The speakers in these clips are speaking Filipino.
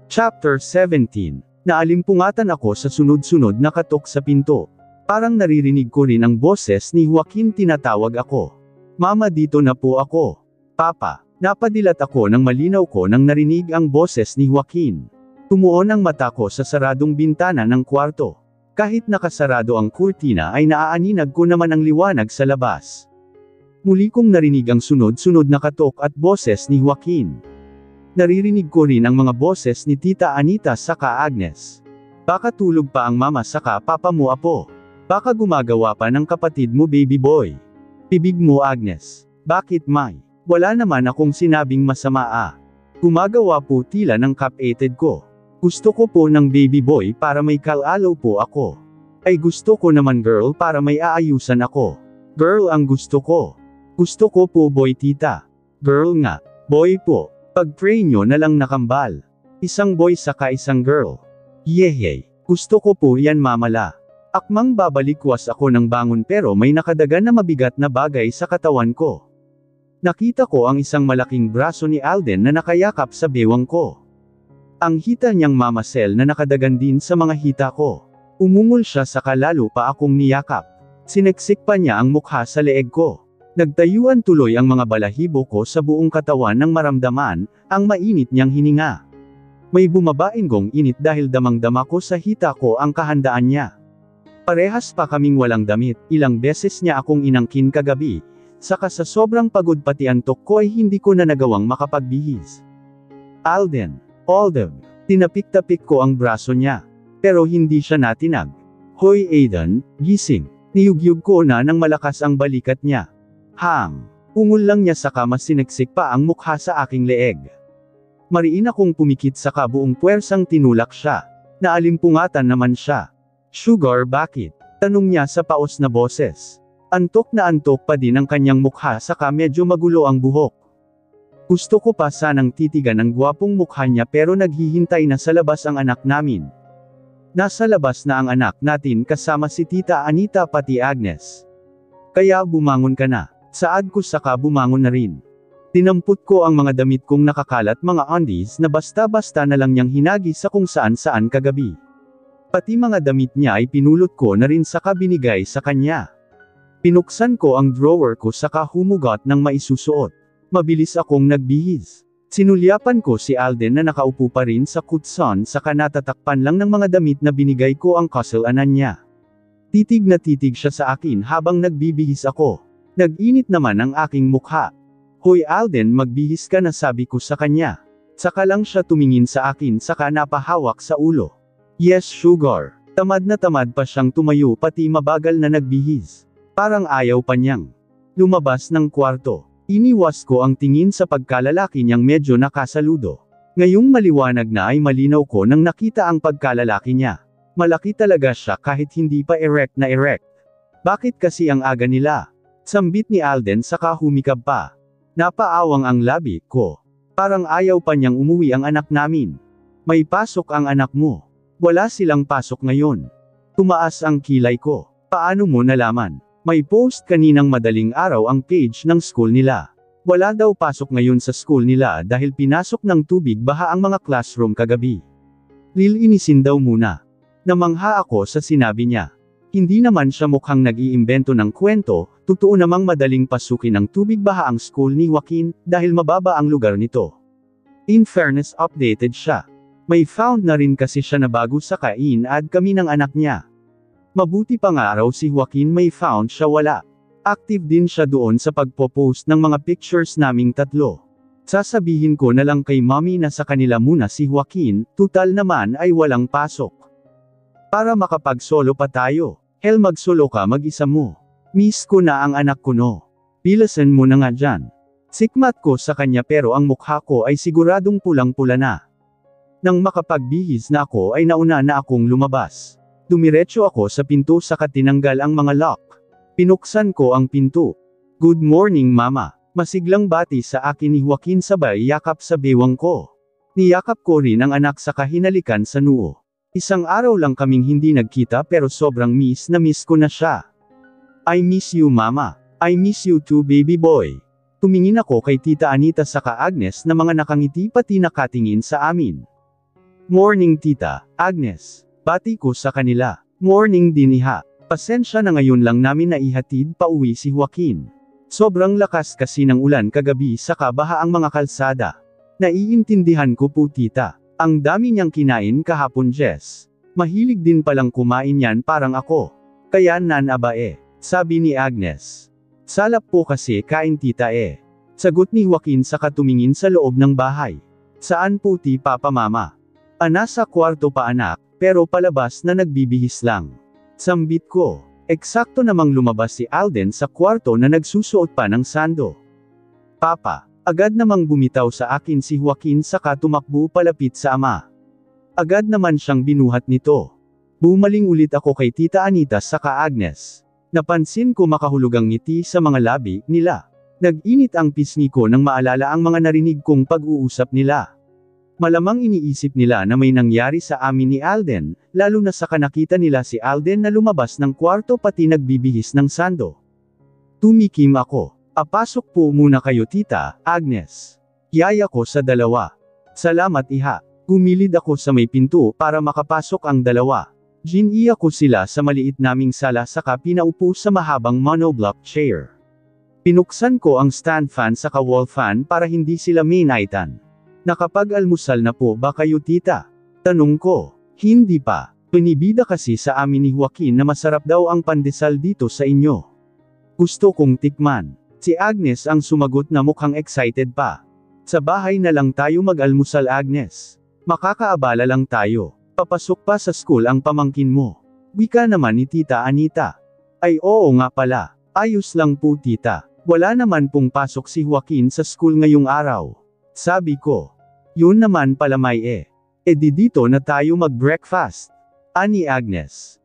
Chapter 17. Naalimpungatan ako sa sunod-sunod na katok sa pinto. Parang naririnig ko rin ang boses ni Joaquin, tinatawag ako. Mama, dito na po ako. Papa. Napadilat ako ng malinaw ko nang narinig ang boses ni Joaquin. Tumuon ang mata ko sa saradong bintana ng kwarto. Kahit nakasarado ang kurtina ay naaaninag ko naman ang liwanag sa labas. Muli kong narinig ang sunod-sunod na katok at boses ni Joaquin. Naririnig ko rin ang mga boses ni Tita Anita saka Agnes. Baka tulog pa ang mama saka papa mo, apo. Baka gumagawa pa ng kapatid mo, baby boy. Bibig mo, Agnes. Bakit, May? Wala naman akong sinabing masama, ah. Gumagawa po tila ng kapatid ko. Gusto ko po ng baby boy para may kalalaw po ako. Ay gusto ko naman girl para may aayusan ako. Girl ang gusto ko. Gusto ko po boy, tita. Girl nga. Boy po. Pag-pray nyo na lang nakambal. Isang boy saka isang girl. Yehey. Gusto ko po yan, mamala. Akmang babalikwas ako ng bangon pero may nakadagan na mabigat na bagay sa katawan ko. Nakita ko ang isang malaking braso ni Alden na nakayakap sa bewang ko. Ang hita niyang mamasel na nakadagan din sa mga hita ko. Umungol siya saka lalo pa akong niyakap. Sineksik pa niya ang mukha sa leeg ko. Nagtayuan tuloy ang mga balahibo ko sa buong katawan nang maramdaman ang mainit niyang hininga. May bumabainggong init dahil damang-dama ko sa hita ko ang kahandaan niya. Parehas pa kaming walang damit, ilang beses niya akong inangkin kagabi, saka sa sobrang pagod pati antok ko ay hindi ko na nagawang makapagbihis. Alden. Tinapik-tapik ko ang braso niya. Pero hindi siya natinag. Hoy Aiden, gising. Niyugyug ko na ng malakas ang balikat niya. Ungol lang niya saka mas sineksik pa ang mukha sa aking leeg. Mariin akong pumikit saka buong puwersang tinulak siya. Naalimpungatan naman siya. Sugar, bakit? Tanong niya sa paos na boses. Antok na antok pa din ang kanyang mukha saka medyo magulo ang buhok. Gusto ko pa sanang titigan ang gwapong mukha niya pero naghihintay na sa labas ang anak namin. Nasa labas na ang anak natin kasama si Tita Anita pati Agnes. Kaya bumangon ka na. Saad ko saka bumangon na rin. Tinampot ko ang mga damit kong nakakalat, mga undies na basta-basta na lang niyang hinagi sa kung saan-saan kagabi. Pati mga damit niya ay pinulot ko na rin saka binigay sa kanya. Pinuksan ko ang drawer ko saka humugot ng maisusuot. Mabilis akong nagbihis. Sinulyapan ko si Alden na nakaupo pa rin sa kutson saka natatakpan lang ng mga damit na binigay ko ang kasalanan niya. Titig na titig siya sa akin habang nagbibihis ako. Nag-init naman ang aking mukha. Hoy Alden, magbihis ka na, sabi ko sa kanya. Saka lang siya tumingin sa akin saka napahawak sa ulo. Yes sugar. Tamad na tamad pa siyang tumayo pati mabagal na nagbihis. Parang ayaw pa niyang lumabas ng kwarto. Iniwas ko ang tingin sa pagkalalaki niyang medyo nakasaludo. Ngayong maliwanag na ay malinaw ko nang nakita ang pagkalalaki niya. Malaki talaga siya kahit hindi pa erect na erect. Bakit kasi ang aga nila? Sambit ni Alden saka humikab pa. Napaawang ang labi ko. Parang ayaw pa niyang umuwi ang anak namin. May pasok ang anak mo. Wala silang pasok ngayon. Tumaas ang kilay ko. Paano mo nalaman? May post kaninang madaling araw ang page ng school nila. Wala daw pasok ngayon sa school nila dahil pinasok ng tubig baha ang mga classroom kagabi. Lilinisin daw muna. Namangha ako sa sinabi niya. Hindi naman siya mukhang nag-iimbento ng kwento, totoo namang madaling pasukin ng tubig baha ang school ni Joaquin, dahil mababa ang lugar nito. In fairness, updated siya. May found na rin kasi siya na bago saka in-add kami ng anak niya. Mabuti pa nga raw si Joaquin may found siya, wala. Active din siya doon sa pagpo-post ng mga pictures naming tatlo. Sasabihin ko na lang kay mommy na sa kanila muna si Joaquin, tutal naman ay walang pasok. Para makapag-solo pa tayo. Hell, mag-solo ka mag-isa mo. Miss ko na ang anak ko, no. Bilasan mo na nga dyan. Sikmat ko sa kanya pero ang mukha ko ay siguradong pulang-pula na. Nang makapagbihis na ako ay nauna na akong lumabas. Dumiretso ako sa pinto saka tinanggal ang mga lock. Pinuksan ko ang pinto. Good morning mama. Masiglang bati sa akin ni Joaquin sabay yakap sa bewang ko. Niyakap ko rin ang anak saka hinalikan sa noo. Isang araw lang kaming hindi nagkita pero sobrang miss na miss ko na siya. I miss you mama. I miss you too baby boy. Tumingin ako kay Tita Anita saka Agnes na mga nakangiti pati nakatingin sa amin. Morning tita, Agnes. Bati ko sa kanila. Morning din iha. Pasensya na ngayon lang namin naihatid pa uwi si Joaquin. Sobrang lakas kasi ng ulan kagabi saka baha ang mga kalsada. Naiintindihan ko po tita. Ang dami niyang kinain kahapon Jess. Mahilig din palang kumain yan parang ako. Kaya nanaba sabi ni Agnes. Salap po kasi kain tita Sagot ni Joaquin saka tumingin sa loob ng bahay. Saan po ti papa mama? Nasa kwarto pa anak, pero palabas na nagbibihis lang. Sambit ko. Eksakto namang lumabas si Alden sa kwarto na nagsusuot pa ng sando. Papa. Agad namang bumitaw sa akin si Joaquin saka tumakbo palapit sa ama. Agad naman siyang binuhat nito. Bumaling ulit ako kay Tita Anita saka Agnes. Napansin ko makahulugang ngiti sa mga labi nila. Nag-init ang pisngi ko nang maalala ang mga narinig kong pag-uusap nila. Malamang iniisip nila na may nangyari sa amin ni Alden, lalo na saka nakita nila si Alden na lumabas ng kwarto pati nagbibihis ng sando. Tumikim ako. Pasok po muna kayo tita, Agnes. Yaya ko sa dalawa. Salamat iha. Gumilid ako sa may pinto para makapasok ang dalawa. Giniya ko sila sa maliit naming sala saka pinaupo sa mahabang monoblock chair. Pinuksan ko ang stand fan saka wall fan para hindi sila mainaitan. Nakapag-almusal na po ba kayo tita? Tanong ko. Hindi pa. Pinibida kasi sa amin ni Joaquin na masarap daw ang pandesal dito sa inyo. Gusto kong tikman. Si Agnes ang sumagot na mukhang excited pa. Sa bahay na lang tayo mag-almusal Agnes. Makakaabala lang tayo. Papasok pa sa school ang pamangkin mo. Wika naman ni Tita Anita. Ay oo nga pala. Ayos lang po tita. Wala naman pong pasok si Joaquin sa school ngayong araw. Sabi ko. Yun naman pala may di dito na tayo mag-breakfast. Ani Agnes.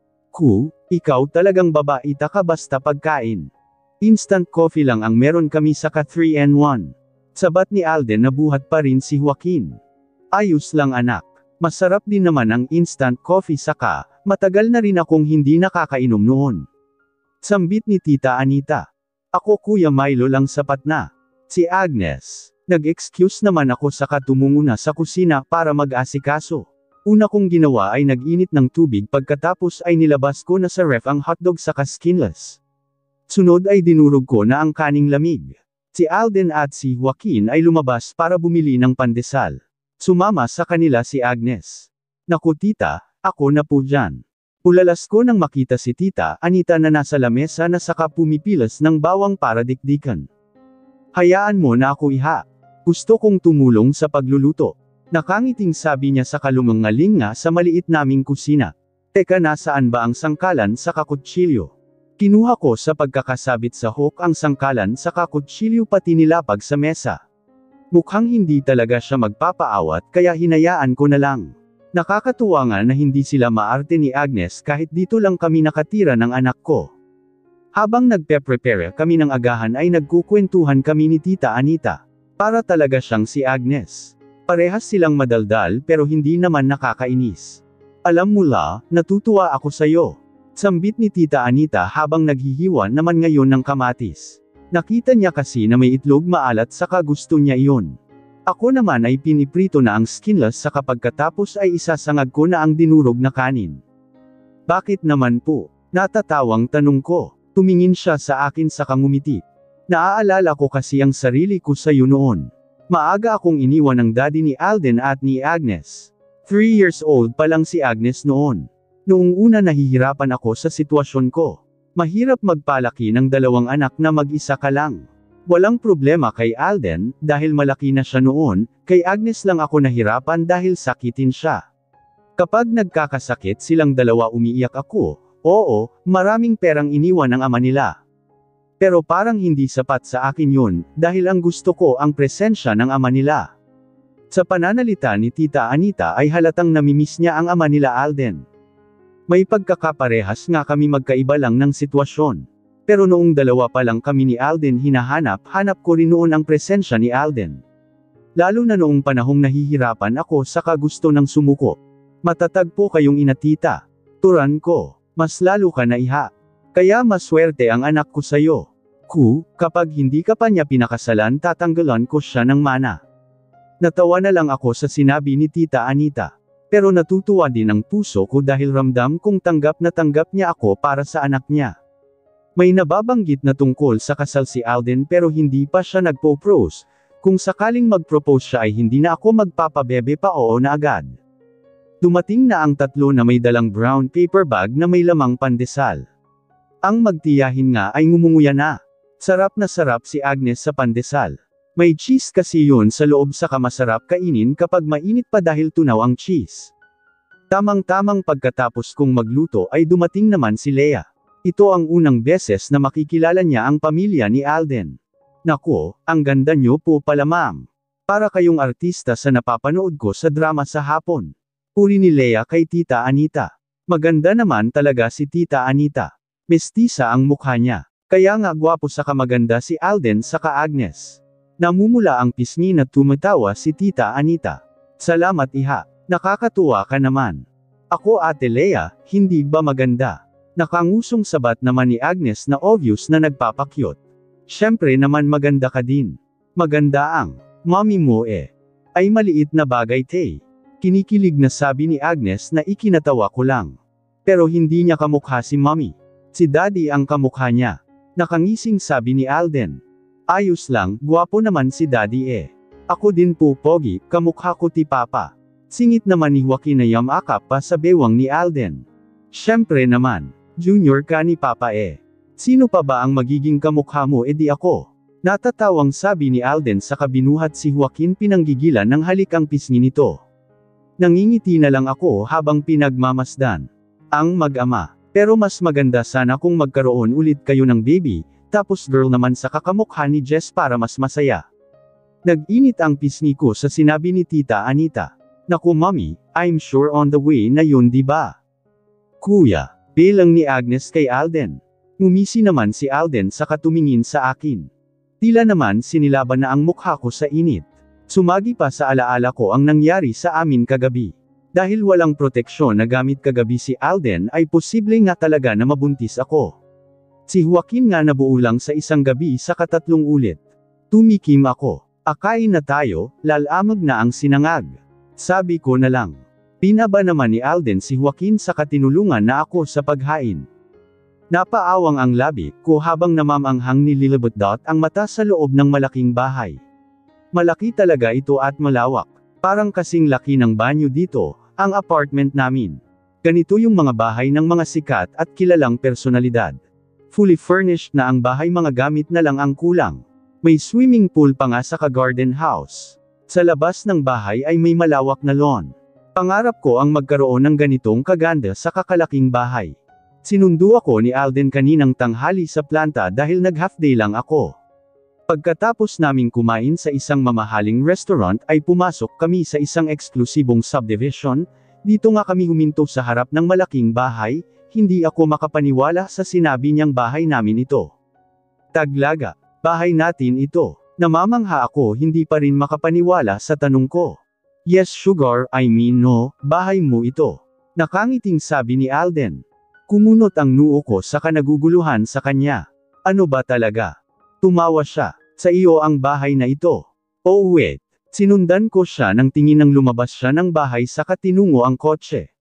Ikaw talagang babaita ka basta pagkain. Instant coffee lang ang meron kami saka 3-in-1. Sabat ni Alden na buhat pa rin si Joaquin. Ayos lang anak. Masarap din naman ang instant coffee saka, matagal na rin akong hindi nakakainom noon. Sambit ni Tita Anita. Ako Kuya Milo lang sapat na. Si Agnes. Nag-excuse naman ako saka tumungo na sa kusina para mag-asikaso. Una kong ginawa ay nag-init ng tubig pagkatapos ay nilabas ko na sa ref ang hotdog saka skinless. Sunod ay dinurog ko na ang kaning lamig. Si Alden at si Joaquin ay lumabas para bumili ng pandesal. Sumama sa kanila si Agnes. Naku tita, ako na po dyan. Ulalas ko nang makita si Tita Anita na nasa lamesa na saka pumipilas ng bawang para dikdikan. Hayaan mo na ako iha. Gusto kong tumulong sa pagluluto. Nakangiting sabi niya sa kalumangaling nga sa maliit naming kusina. Teka nasaan ba ang sangkalan sa kakutsilyo? Kinuha ko sa pagkakasabit sa hook ang sangkalan sa kakutsilyo pati nilapag sa mesa. Mukhang hindi talaga siya magpapaawat kaya hinayaan ko na lang. Nakakatuwa nga na hindi sila maarte ni Agnes kahit dito lang kami nakatira ng anak ko. Habang nagpe-prepare kami ng agahan ay nagkukwentuhan kami ni Tita Anita. Para talaga siyang si Agnes. Parehas silang madaldal pero hindi naman nakakainis. Alam mo la, natutuwa ako sayo. Sambit ni Tita Anita habang naghihiwa naman ngayon ng kamatis. Nakita niya kasi na may itlog maalat saka gusto niya iyon. Ako naman ay piniprito na ang skinless saka pagkatapos ay isasangag ko na ang dinurog na kanin. Bakit naman po? Natatawang tanong ko. Tumingin siya sa akin saka ngumiti. Naaalala ko kasi ang sarili ko sa iyo noon. Maaga akong iniwan ng daddy ni Alden at ni Agnes. 3 years old pa lang si Agnes noon. Noong una nahihirapan ako sa sitwasyon ko. Mahirap magpalaki ng dalawang anak na mag-isa ka lang. Walang problema kay Alden, dahil malaki na siya noon, kay Agnes lang ako nahirapan dahil sakitin siya. Kapag nagkakasakit silang dalawa umiiyak ako, oo, maraming perang iniwan ng ama nila. Pero parang hindi sapat sa akin yun, dahil ang gusto ko ang presensya ng ama nila. Sa pananalita ni Tita Anita ay halatang namimiss niya ang ama nila Alden. May pagkakaparehas nga kami magkaiba lang ng sitwasyon. Pero noong dalawa pa lang kami ni Alden hinahanap ko rin noon ang presensya ni Alden. Lalo na noong panahong nahihirapan ako saka gusto ng sumuko. Matatag po kayong ina tita. Turan ko, mas lalo ka na iha. Kaya maswerte ang anak ko sayo. Kapag hindi ka pa niya pinakasalan tatanggalan ko siya ng mana. Natawa na lang ako sa sinabi ni Tita Anita. Pero natutuwa din ang puso ko dahil ramdam kong tanggap na tanggap niya ako para sa anak niya. May nababanggit na tungkol sa kasal si Alden pero hindi pa siya nagpo-propose. Kung sakaling mag-propose siya ay hindi na ako magpapabebe pa oo na agad. Dumating na ang tatlo na may dalang brown paper bag na may lamang pandesal. Ang magtiyahin nga ay ngumunguya na. Sarap na sarap si Agnes sa pandesal. May cheese kasi yun sa loob saka masarap kainin kapag mainit pa dahil tunaw ang cheese. Tamang-tamang pagkatapos kong magluto ay dumating naman si Leah. Ito ang unang beses na makikilala niya ang pamilya ni Alden. Nako, ang ganda niyo po pala ma'am. Para kayong artista sa napapanood ko sa drama sa hapon. Uri ni Leah kay Tita Anita. Maganda naman talaga si Tita Anita. Mestiza ang mukha niya. Kaya nga gwapo saka maganda si Alden saka Agnes. Namumula ang pisngi na tumatawa si Tita Anita. Salamat iha. Nakakatuwa ka naman. Ako Ate Leah, hindi ba maganda? Nakangusong sabat naman ni Agnes na obvious na nagpapakyut. Siyempre naman maganda ka din. Maganda ang mommy mo eh. Ay maliit na bagay te. Kinikilig na sabi ni Agnes na ikinatawa ko lang. Pero hindi niya kamukha si mommy. Si daddy ang kamukha niya. Nakangising sabi ni Alden. Ayos lang, gwapo naman si daddy eh. Ako din po pogi, kamukha ko ti papa. Singit naman ni Joaquin na yamakap pa sa bewang ni Alden. Siyempre naman, junior ka ni papa eh. Sino pa ba ang magiging kamukha mo edi ako? Natatawang sabi ni Alden sa kabinuhat si Joaquin pinanggigilan ng halik ang pisngi nito. Nangingiti na lang ako habang pinagmamasdan. Ang mag-ama. Pero mas maganda sana kung magkaroon ulit kayo ng baby, tapos girl naman sa kakamukha ni Jess para mas masaya. Nag-init ang pisngi ko sa sinabi ni Tita Anita. Naku mommy, I'm sure on the way na yun diba? Kuya, bilang ni Agnes kay Alden. Ngumisi naman si Alden sa katumingin sa akin. Tila naman sinilaban na ang mukha ko sa init. Sumagi pa sa alaala ko ang nangyari sa amin kagabi. Dahil walang proteksyon na gamit kagabi si Alden ay posible nga talaga na mabuntis ako. Si Joaquin nga nabuo lang sa isang gabi sa katatlong ulit. Tumikim ako. Akain na tayo, lalamag na ang sinangag. Sabi ko na lang. Pinaba naman ni Alden si Joaquin sa katinulungan na ako sa paghain. Napaawang ang labi ko habang namamanghang nililibot ang mata sa loob ng malaking bahay. Malaki talaga ito at malawak. Parang kasing laki ng banyo dito, ang apartment namin. Ganito yung mga bahay ng mga sikat at kilalang personalidad. Fully furnished na ang bahay, mga gamit na lang ang kulang. May swimming pool pa nga sa ka-garden house. Sa labas ng bahay ay may malawak na lawn. Pangarap ko ang magkaroon ng ganitong kaganda sa kakalaking bahay. Sinundo ako ni Alden kaninang tanghali sa planta dahil nag-half day lang ako. Pagkatapos naming kumain sa isang mamahaling restaurant ay pumasok kami sa isang eksklusibong subdivision. Dito nga kami huminto sa harap ng malaking bahay. Hindi ako makapaniwala sa sinabi niyang bahay namin ito. Taglaga, bahay natin ito. Namamangha ako, hindi pa rin makapaniwala sa tanong ko. Yes sugar, I mean no, bahay mo ito. Nakangiting sabi ni Alden. Kumunot ang noo ko sa kanaguguluhan sa kanya. Ano ba talaga? Tumawa siya. Sa iyo ang bahay na ito. Oh wait. Sinundan ko siya nang tingin nang lumabas siya ng bahay saka tinungo ang kotse.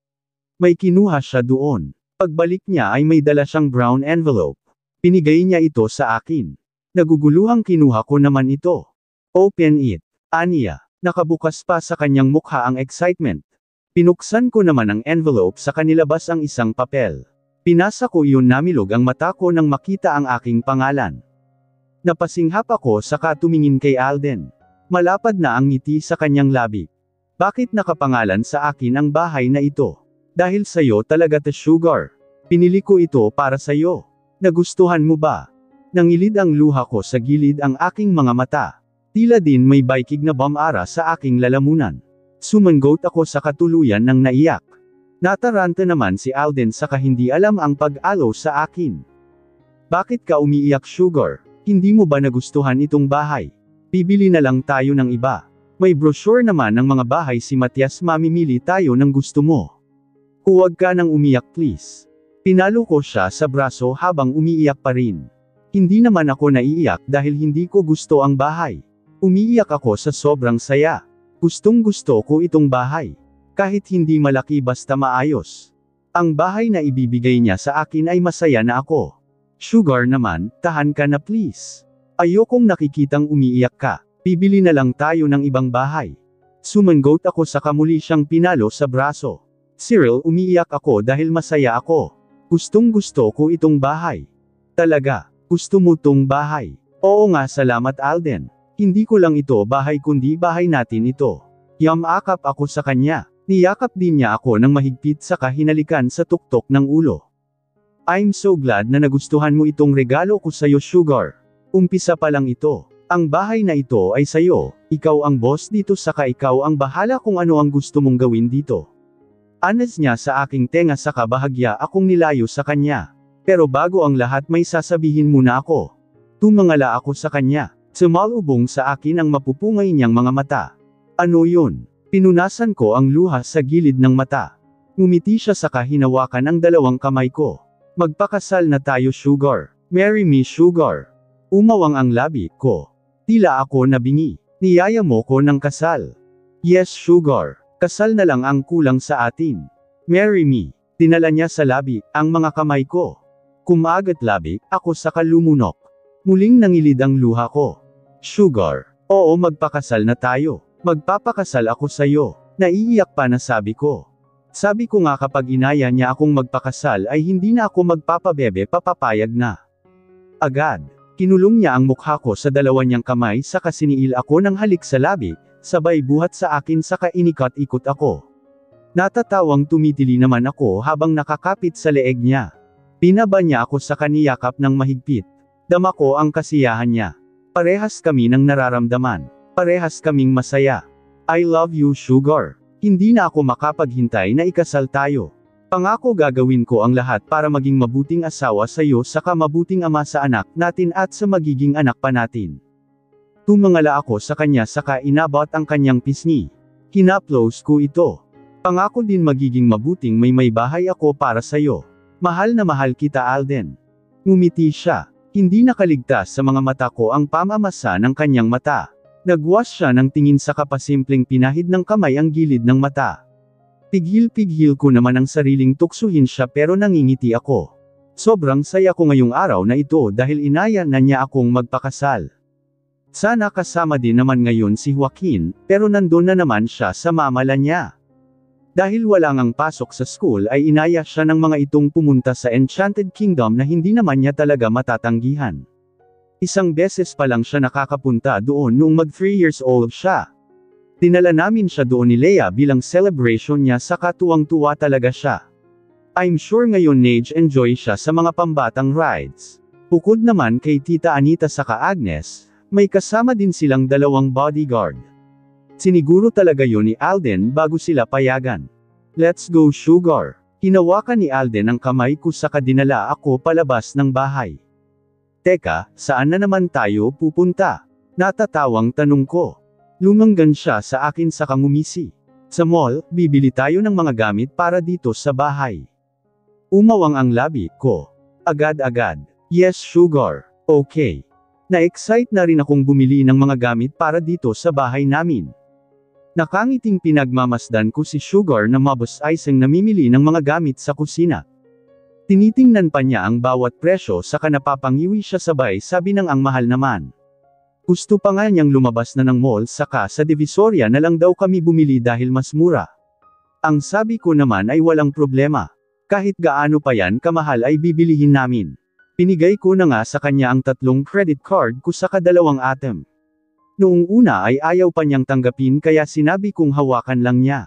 May kinuha siya doon. Pagbalik niya ay may dala siyang brown envelope. Pinigay niya ito sa akin. Naguguluhang kinuha ko naman ito. Open it. Aniya. Nakabukas pa sa kanyang mukha ang excitement. Pinuksan ko naman ang envelope sa kanilabas ang isang papel. Pinasa ko iyon, namilog ang mata ko nang makita ang aking pangalan. Napasinghap ako saka tumingin kay Alden. Malapad na ang ngiti sa kanyang labi. Bakit nakapangalan sa akin ang bahay na ito? Dahil sayo talaga to sugar. Pinili ko ito para sayo. Nagustuhan mo ba? Nangilid ang luha ko sa gilid ang aking mga mata. Tila din may baikig na bamara sa aking lalamunan. Sumanggot ako sa katuluyan ng naiyak. Nataranta naman si Alden saka hindi alam ang pag-alo sa akin. Bakit ka umiiyak sugar? Hindi mo ba nagustuhan itong bahay? Bibili na lang tayo ng iba. May brochure naman ng mga bahay si Matias, mamimili tayo ng gusto mo. Huwag ka nang umiyak please. Pinalo ko siya sa braso habang umiiyak pa rin. Hindi naman ako naiiyak dahil hindi ko gusto ang bahay. Umiiyak ako sa sobrang saya. Gustong gusto ko itong bahay. Kahit hindi malaki basta maayos. Ang bahay na ibibigay niya sa akin ay masaya na ako. Sugar naman, tahan ka na please. Ayokong nakikitang umiiyak ka. Bibili na lang tayo ng ibang bahay. Sumanggot ako sa muli siyang pinalo sa braso. Cyril, umiiyak ako dahil masaya ako. Gustong gusto ko itong bahay. Talaga, gusto mo tong bahay? Oo nga, salamat Alden. Hindi ko lang ito bahay kundi bahay natin ito. Yamakap ako sa kanya. Niyakap din niya ako ng mahigpit saka hinalikan sa tuktok ng ulo. I'm so glad na nagustuhan mo itong regalo ko sa'yo, Sugar. Umpisa pa lang ito. Ang bahay na ito ay sa'yo, ikaw ang boss dito saka ikaw ang bahala kung ano ang gusto mong gawin dito. Anas niya sa aking tenga saka bahagya akong nilayo sa kanya. Pero bago ang lahat may sasabihin muna ako. Tumangala ako sa kanya. Sumalubong sa akin ang mapupungay niyang mga mata. Ano yun? Pinunasan ko ang luha sa gilid ng mata. Ngumiti siya saka hinawakan ang dalawang kamay ko. Magpakasal na tayo, Sugar. Marry me, Sugar. Umawang ang labi ko. Tila ako nabingi. Niyaya mo ko ng kasal. Yes, Sugar. Kasal na lang ang kulang sa atin. Marry me. Tinala niya sa labi ang mga kamay ko. Kumagat labi ako saka lumunok. Muling nangilid ang luha ko. Sugar. Oo, magpakasal na tayo. Magpapakasal ako sa'yo. Naiiyak pa na sabi ko. Sabi ko nga kapag inaya niya akong magpakasal ay hindi na ako magpapabebe papapayag na. Agad. Kinulong niya ang mukha ko sa dalawa niyang kamay saka siniil ako ng halik sa labi, sabay buhat sa akin saka inikot-ikot ako. Natatawang tumitili naman ako habang nakakapit sa leeg niya. Pinaba niya ako sa kaniyakap ng mahigpit. Dama ko ang kasiyahan niya. Parehas kami ng nararamdaman. Parehas kaming masaya. I love you, Sugar. Hindi na ako makapaghintay na ikasal tayo. Pangako gagawin ko ang lahat para maging mabuting asawa sa iyo saka mabuting ama sa anak natin at sa magiging anak pa natin. Tumangala ako sa kanya saka inabot ang kanyang pisngi. Hinaplos ko ito. Pangako din magiging mabuting may bahay ako para sa iyo. Mahal na mahal kita, Alden. Ngumiti siya. Hindi nakaligtas sa mga mata ko ang pamamasa ng kanyang mata. Nagwas siya ng tingin sa kapasimpleng pinahid ng kamay ang gilid ng mata. Pighil-pighil ko naman ang sariling tuksuhin siya pero nangingiti ako. Sobrang saya ko ngayong araw na ito dahil inaya na niya akong magpakasal. Sana kasama din naman ngayon si Joaquin, pero nandun na naman siya sa mamala niya. Dahil wala ngang pasok sa school ay inaya siya ng mga itong pumunta sa Enchanted Kingdom na hindi naman niya talaga matatanggihan. Isang beses pa lang siya nakakapunta doon noong mag 3 years old siya. Dinala namin siya doon ni Leia bilang celebration niya saka tuwang-tuwa talaga siya. I'm sure ngayon nag-enjoy siya sa mga pambatang rides. Bukod naman kay Tita Anita saka Agnes, may kasama din silang dalawang bodyguard. Siniguro talaga yun ni Alden bago sila payagan. Let's go, Sugar. Hinawakan ni Alden ang kamay ko saka dinala ako palabas ng bahay. Teka, saan na naman tayo pupunta? Natatawang tanong ko. Lumanggan siya sa akin saka ngumisi. Sa mall, bibili tayo ng mga gamit para dito sa bahay. Umawang ang labi ko. Agad-agad. Yes, Sugar. Okay. Na-excite na rin akong bumili ng mga gamit para dito sa bahay namin. Nakangiting pinagmamasdan ko si Sugar na mabos-isang namimili ng mga gamit sa kusina. Tinitingnan pa niya ang bawat presyo saka napapangiwi siya sabay sabi ng ang mahal naman. Gusto pa nga niyang lumabas na ng mall saka sa Divisoria na lang daw kami bumili dahil mas mura. Ang sabi ko naman ay walang problema. Kahit gaano pa yan kamahal ay bibilihin namin. Pinigay ko na nga sa kanya ang 3 credit card ko saka 2 ATM. Noong una ay ayaw pa niyang tanggapin kaya sinabi kong hawakan lang niya.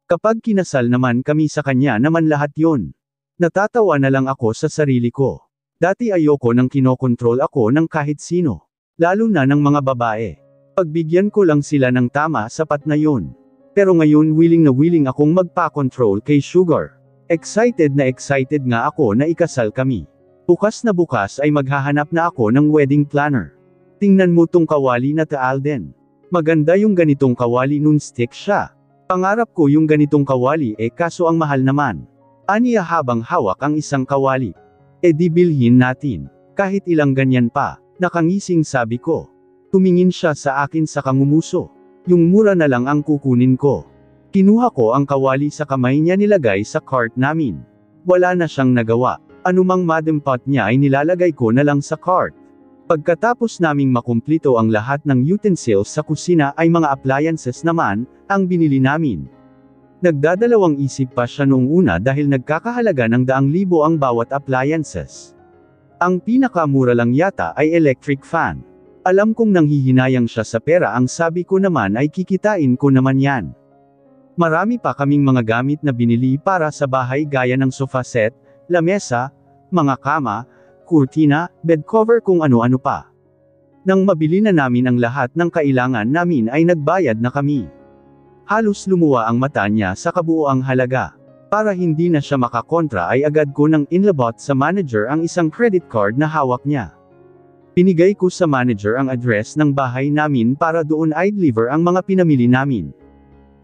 Kapag kinasal naman kami sa kanya naman lahat yon. Natatawa na lang ako sa sarili ko. Dati ayoko nang kinokontrol ako ng kahit sino. Lalo na ng mga babae. Pagbigyan ko lang sila ng tama sapat na yon. Pero ngayon willing na willing akong magpa-control kay Sugar. Excited na excited nga ako na ikasal kami. Bukas na bukas ay maghahanap na ako ng wedding planner. Tingnan mo tong kawali na Alden. Maganda yung ganitong kawali nun stick siya. Pangarap ko yung ganitong kawali kaso ang mahal naman. Aniya habang hawak ang isang kawali. Di bilhin natin. Kahit ilang ganyan pa. Nakangising sabi ko. Tumingin siya sa akin sa kangumuso. Yung mura na lang ang kukunin ko. Kinuha ko ang kawali sa kamay niya nilagay sa cart namin. Wala na siyang nagawa. Anumang madempot niya ay nilalagay ko na lang sa cart. Pagkatapos naming makumplito ang lahat ng utensils sa kusina ay mga appliances naman, ang binili namin. Nagdadalawang isip pa siya noong una dahil nagkakahalaga ng 100,000 ang bawat appliances. Ang pinakamura lang yata ay electric fan. Alam kong nanghihinayang siya sa pera, ang sabi ko naman ay kikitain ko naman yan. Marami pa kaming mga gamit na binili para sa bahay gaya ng sofa set, lamesa, mga kama, kurtina, bed cover kung ano-ano pa. Nang mabili na namin ang lahat ng kailangan namin ay nagbayad na kami. Halos lumuwa ang mata niya sa kabuuang halaga. Para hindi na siya makakontra ay agad ko nang inlabot sa manager ang isang credit card na hawak niya. Pinigay ko sa manager ang address ng bahay namin para doon ay deliver ang mga pinamili namin.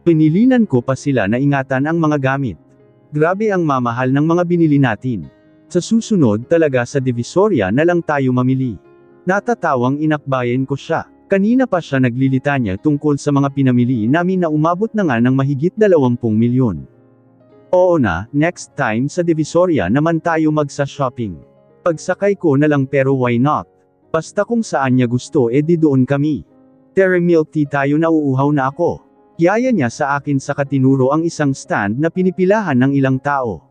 Pinilinan ko pa sila na ingatan ang mga gamit. Grabe ang mamahal ng mga binili natin. Sa susunod talaga sa Divisoria na lang tayo mamili. Natatawang inakbayan ko siya. Kanina pa siya naglilitanya tungkol sa mga pinamili namin na umabot na nga ng mahigit 20 milyon. Oo na, next time sa Divisoria naman tayo magsa-shopping. Pagsakay ko na lang pero why not? Basta kung saan niya gusto di doon kami. Terry milk tea tayo, nauuhaw na ako. Yaya niya sa akin sa katinuro ang isang stand na pinipilahan ng ilang tao.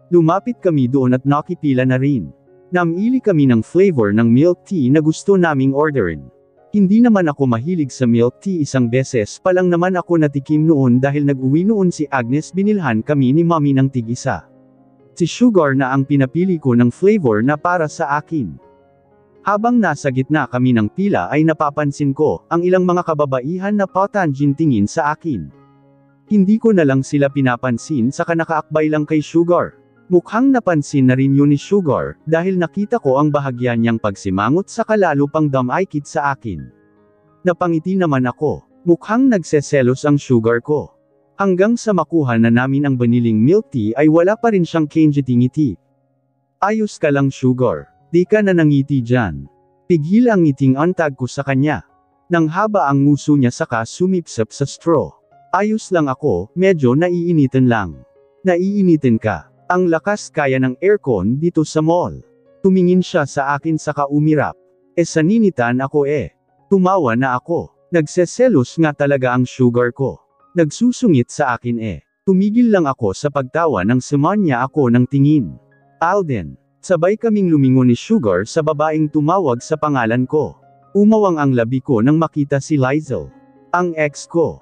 Lumapit kami doon at nakipila na rin. Namili kami ng flavor ng milk tea na gusto naming orderin. Hindi naman ako mahilig sa milk tea, isang beses pa lang naman ako natikim noon dahil nag-uwi noon si Agnes, binilhan kami ni Mommy ng tig-isa. Si Sugar na ang pinapili ko ng flavor na para sa akin. Habang nasa gitna kami ng pila ay napapansin ko, ang ilang mga kababaihan na patanjin tingin sa akin. Hindi ko na lang sila pinapansin saka nakaakbay lang kay Sugar. Mukhang napansin na rin yun ni Sugar, dahil nakita ko ang bahagya niyang pagsimangot saka lalo pang damaykit sa akin. Napangiti naman ako. Mukhang nagseselos ang Sugar ko. Hanggang sa makuha na namin ang baniling milk tea ay wala pa rin siyang ngiti. Ayos ka lang Sugar. Di ka na nangiti dyan. Pigil ang ngiting antag ko sa kanya. Nang haba ang nguso niya saka sumipsap sa straw. Ayos lang ako, medyo naiinitan lang. Naiinitin ka. Ang lakas kaya ng aircon dito sa mall. Tumingin siya sa akin saka umirap. Saninitan ako Tumawa na ako. Nagseselos nga talaga ang Sugar ko. Nagsusungit sa akin Tumigil lang ako sa pagtawa nang siman niya ako ng tingin. Alden. Sabay kaming lumingon ni Sugar sa babaeng tumawag sa pangalan ko. Umawang ang labi ko nang makita si Lizel. Ang ex ko.